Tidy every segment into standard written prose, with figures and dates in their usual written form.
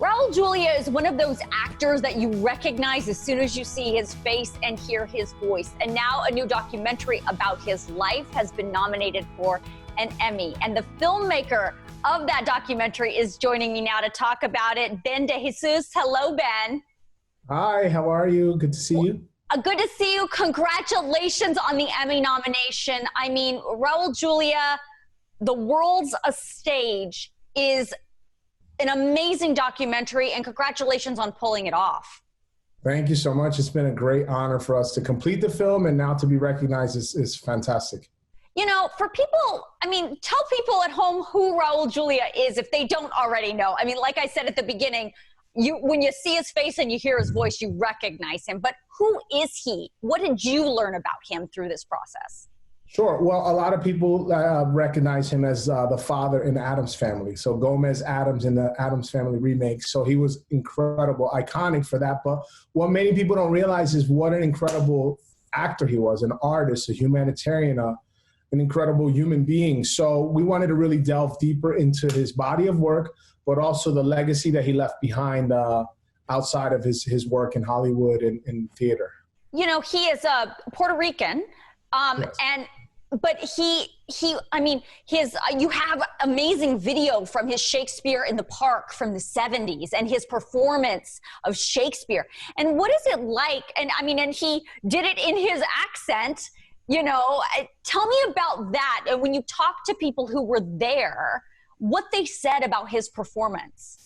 Raúl Julia is one of those actors that you recognize as soon as you see his face and hear his voice. And now a new documentary about his life has been nominated for an Emmy. And the filmmaker of that documentary is joining me now to talk about it. Ben DeJesus. Hello, Ben. Hi, how are you? Good to see you. Good to see you. Congratulations on the Emmy nomination. I mean, Raúl Julia, The World's a Stage is an amazing documentary, and congratulations on pulling it off. Thank you so much. It's been a great honor for us to complete the film, and now to be recognized is fantastic. You know, for people, I mean, tell people at home who Raúl Julia is if they don't already know. I mean, like I said at the beginning, when you see his face and you hear his voice, you recognize him. But who is he? What did you learn about him through this process? Sure. Well, a lot of people recognize him as the father in the Addams Family. So Gomez Addams in the Addams Family remake. So he was incredible, iconic for that. But what many people don't realize is what an incredible actor he was, an artist, a humanitarian, an incredible human being. So we wanted to really delve deeper into his body of work, but also the legacy that he left behind outside of his work in Hollywood and theater. You know, he is a Puerto Rican. Yes. But I mean, you have amazing video from his Shakespeare in the Park from the 70s and his performance of Shakespeare. And what is it like? And I mean, and he did it in his accent, you know. Tell me about that. And when you talk to people who were there, what they said about his performance.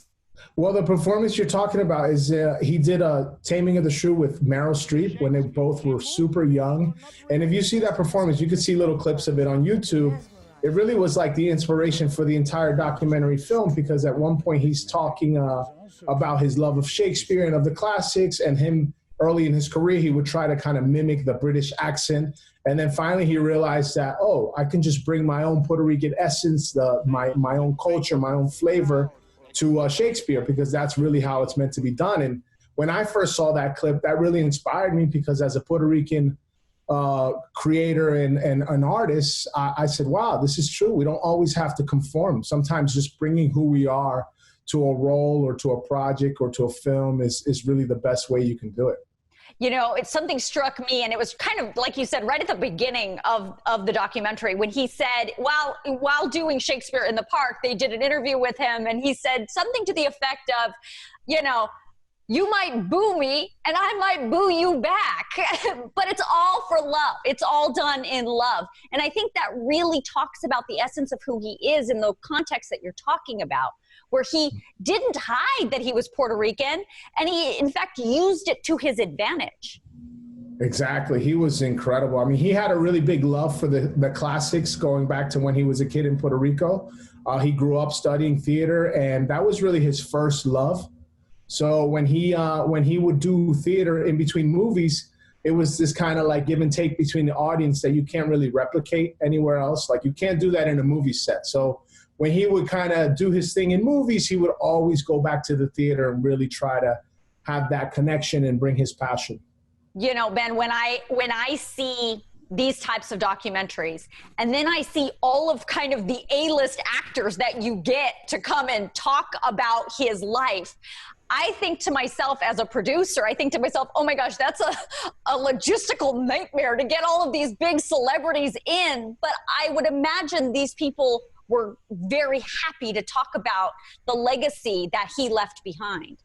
Well, the performance you're talking about is he did a Taming of the Shrew with Meryl Streep when they both were super young. And if you see that performance, you can see little clips of it on YouTube. It really was like the inspiration for the entire documentary film, because at one point he's talking about his love of Shakespeare and of the classics, and him early in his career, he would try to kind of mimic the British accent. And then finally he realized that, oh, I can just bring my own Puerto Rican essence, my own culture, my own flavor to Shakespeare, because that's really how it's meant to be done. And when I first saw that clip, that really inspired me, because as a Puerto Rican creator and an artist, I said, wow, this is true. We don't always have to conform. Sometimes just bringing who we are to a role or to a project or to a film is really the best way you can do it. You know, something struck me, and it was kind of like you said right at the beginning of the documentary, when he said, while doing Shakespeare in the Park, they did an interview with him, and he said something to the effect of, you know, you might boo me and I might boo you back, but it's all for love. It's all done in love. And I think that really talks about the essence of who he is in the context that you're talking about, where he didn't hide that he was Puerto Rican, and he, in fact, used it to his advantage. Exactly. He was incredible. I mean, he had a really big love for the classics going back to when he was a kid in Puerto Rico. He grew up studying theater, and that was really his first love. So when he would do theater in between movies, it was this kind of like give and take between the audience that you can't really replicate anywhere else. Like, you can't do that in a movie set. So when he would kind of do his thing in movies, he would always go back to the theater and really try to have that connection and bring his passion. You know, Ben, when I see these types of documentaries, and then I see all of kind of the A-list actors that you get to come and talk about his life, I think to myself as a producer, I think to myself, oh my gosh, that's a logistical nightmare to get all of these big celebrities in. But I would imagine these people were very happy to talk about the legacy that he left behind.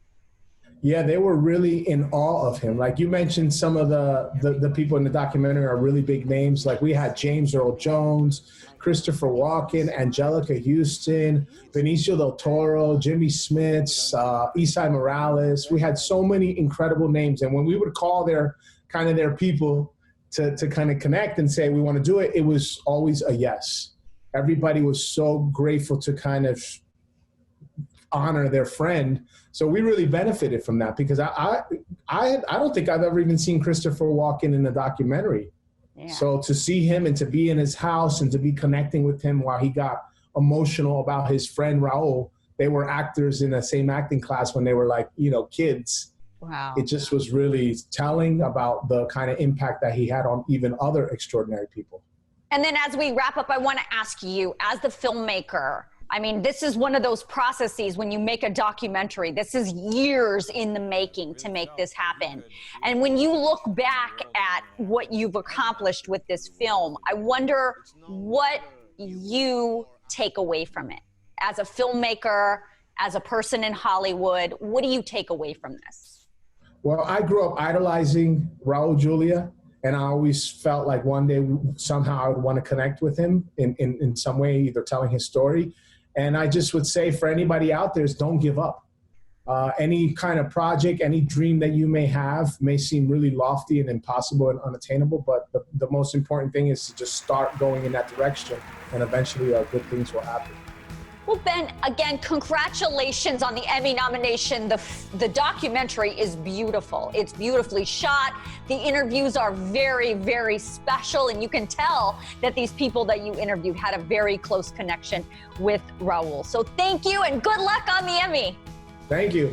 Yeah, they were really in awe of him. Like you mentioned, some of the people in the documentary are really big names. Like we had James Earl Jones, Christopher Walken, Angelica Houston, Benicio del Toro, Jimmy Smits, Esai Morales. We had so many incredible names. And when we would call their people to kind of connect and say, we want to do it, it was always a yes. Everybody was so grateful to kind of honor their friend. So we really benefited from that, because I don't think I've ever even seen Christopher Walken in a documentary. Yeah. So to see him and to be in his house and to be connecting with him while he got emotional about his friend Raúl, they were actors in the same acting class when they were like, you know, kids. Wow. It just was really telling about the kind of impact that he had on even other extraordinary people. And then as we wrap up, I want to ask you, as the filmmaker, I mean, this is one of those processes when you make a documentary. This is years in the making to make this happen. And when you look back at what you've accomplished with this film, I wonder what you take away from it. As a filmmaker, as a person in Hollywood, what do you take away from this? Well, I grew up idolizing Raúl Julia, and I always felt like one day somehow I would want to connect with him in some way, either telling his story. And I just would say for anybody out there is don't give up. Any kind of project, any dream that you may have may seem really lofty and impossible and unattainable, but the most important thing is to just start going in that direction, and eventually good things will happen. Well, Ben, again, congratulations on the Emmy nomination. The documentary is beautiful. It's beautifully shot. The interviews are very, very special, and you can tell that these people that you interviewed had a very close connection with Raúl. So thank you, and good luck on the Emmy. Thank you.